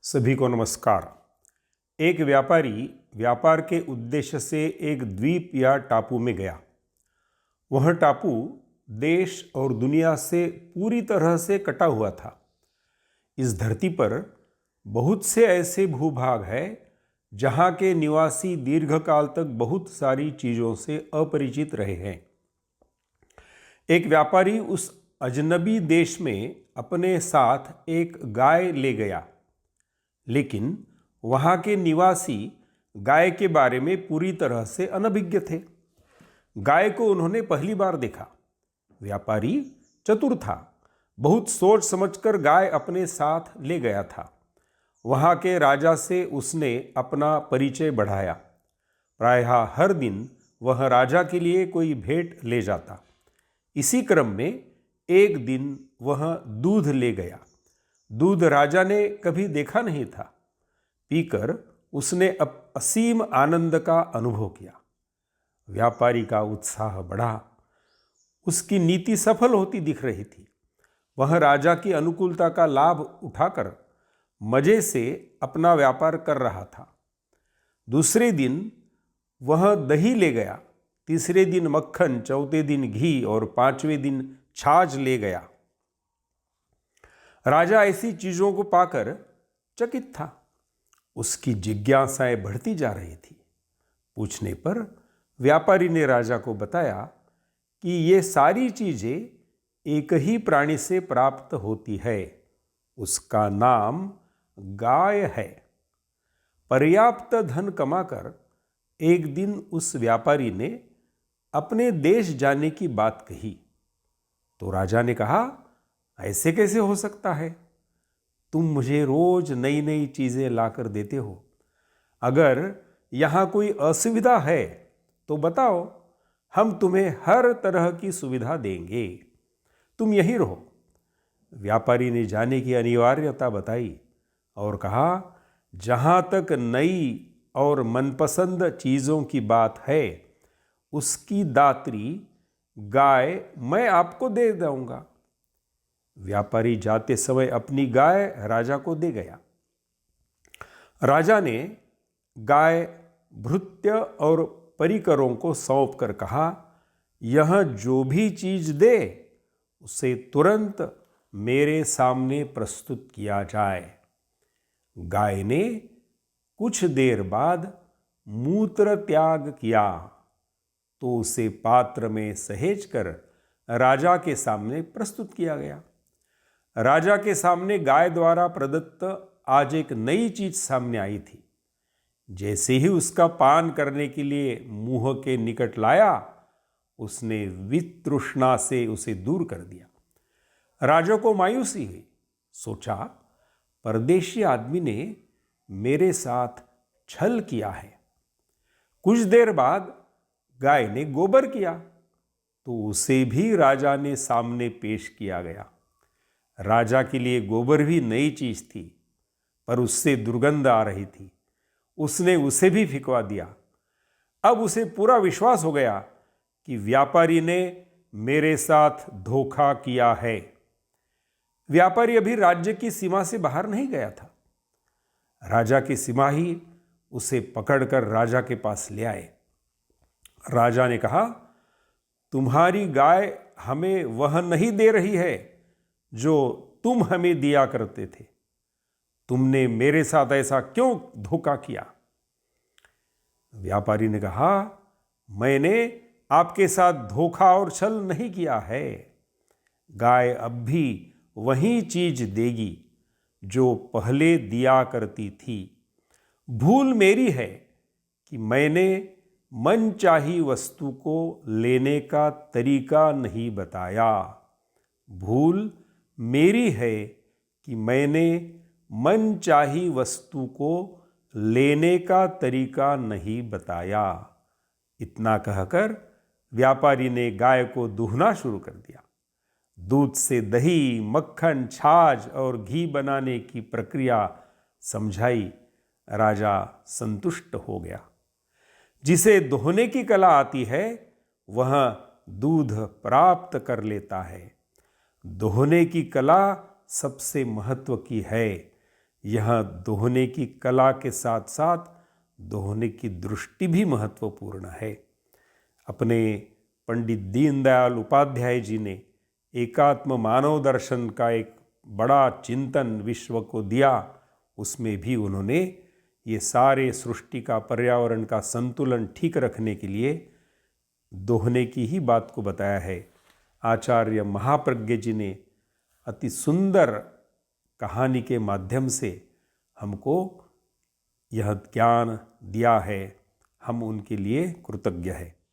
सभी को नमस्कार। एक व्यापारी व्यापार के उद्देश्य से एक द्वीप या टापू में गया। वह टापू देश और दुनिया से पूरी तरह से कटा हुआ था। इस धरती पर बहुत से ऐसे भूभाग हैं जहाँ के निवासी दीर्घकाल तक बहुत सारी चीज़ों से अपरिचित रहे हैं। एक व्यापारी उस अजनबी देश में अपने साथ एक गाय ले गया, लेकिन वहाँ के निवासी गाय के बारे में पूरी तरह से अनभिज्ञ थे। गाय को उन्होंने पहली बार देखा। व्यापारी चतुर था, बहुत सोच समझकर गाय अपने साथ ले गया था। वहाँ के राजा से उसने अपना परिचय बढ़ाया। प्रायः हर दिन वह राजा के लिए कोई भेंट ले जाता। इसी क्रम में एक दिन वह दूध ले गया। दूध राजा ने कभी देखा नहीं था। पीकर उसने असीम आनंद का अनुभव किया। व्यापारी का उत्साह बढ़ा। उसकी नीति सफल होती दिख रही थी। वह राजा की अनुकूलता का लाभ उठाकर मजे से अपना व्यापार कर रहा था। दूसरे दिन वह दही ले गया, तीसरे दिन मक्खन, चौथे दिन घी और पांचवें दिन छाछ ले गया। राजा ऐसी चीजों को पाकर चकित था। उसकी जिज्ञासाएं बढ़ती जा रही थी। पूछने पर व्यापारी ने राजा को बताया कि ये सारी चीजें एक ही प्राणी से प्राप्त होती है। उसका नाम गाय है। पर्याप्त धन कमाकर एक दिन उस व्यापारी ने अपने देश जाने की बात कही तो राजा ने कहा, ऐसे कैसे हो सकता है? तुम मुझे रोज नई नई चीजें लाकर देते हो। अगर यहाँ कोई असुविधा है तो बताओ, हम तुम्हें हर तरह की सुविधा देंगे। तुम यहीं रहो। व्यापारी ने जाने की अनिवार्यता बताई और कहा, जहाँ तक नई और मनपसंद चीज़ों की बात है, उसकी दात्री गाय मैं आपको दे दूंगा। व्यापारी जाते समय अपनी गाय राजा को दे गया। राजा ने गाय भृत्य और परिकरों को सौंप कर कहा, यह जो भी चीज दे उसे तुरंत मेरे सामने प्रस्तुत किया जाए। गाय ने कुछ देर बाद मूत्र त्याग किया तो उसे पात्र में सहेज कर राजा के सामने प्रस्तुत किया गया। राजा के सामने गाय द्वारा प्रदत्त आज एक नई चीज सामने आई थी। जैसे ही उसका पान करने के लिए मुंह के निकट लाया, उसने वितृष्णा से उसे दूर कर दिया। राजा को मायूसी हुई। सोचा, परदेशी आदमी ने मेरे साथ छल किया है। कुछ देर बाद गाय ने गोबर किया तो उसे भी राजा ने सामने पेश किया गया। राजा के लिए गोबर भी नई चीज थी, पर उससे दुर्गंध आ रही थी। उसने उसे भी फिकवा दिया। अब उसे पूरा विश्वास हो गया कि व्यापारी ने मेरे साथ धोखा किया है। व्यापारी अभी राज्य की सीमा से बाहर नहीं गया था। राजा के सिपाही उसे पकड़कर राजा के पास ले आए। राजा ने कहा, तुम्हारी गाय हमें वह नहीं दे रही है जो तुम हमें दिया करते थे। तुमने मेरे साथ ऐसा क्यों धोखा किया? व्यापारी ने कहा, मैंने आपके साथ धोखा और छल नहीं किया है। गाय अब भी वही चीज देगी जो पहले दिया करती थी। भूल मेरी है कि मैंने मनचाही वस्तु को लेने का तरीका नहीं बताया। भूल मेरी है कि मैंने मनचाही वस्तु को लेने का तरीका नहीं बताया। इतना कहकर व्यापारी ने गाय को दूहना शुरू कर दिया। दूध से दही, मक्खन, छाछ और घी बनाने की प्रक्रिया समझाई। राजा संतुष्ट हो गया। जिसे दोहने की कला आती है वह दूध प्राप्त कर लेता है। दोहने की कला सबसे महत्व की है। यह दोहने की कला के साथ साथ दोहने की दृष्टि भी महत्वपूर्ण है। अपने पंडित दीनदयाल उपाध्याय जी ने एकात्म मानव दर्शन का एक बड़ा चिंतन विश्व को दिया। उसमें भी उन्होंने ये सारे सृष्टि का, पर्यावरण का संतुलन ठीक रखने के लिए दोहने की ही बात को बताया है। आचार्य महाप्रज्ञ जी ने अति सुंदर कहानी के माध्यम से हमको यह ज्ञान दिया है। हम उनके लिए कृतज्ञ हैं।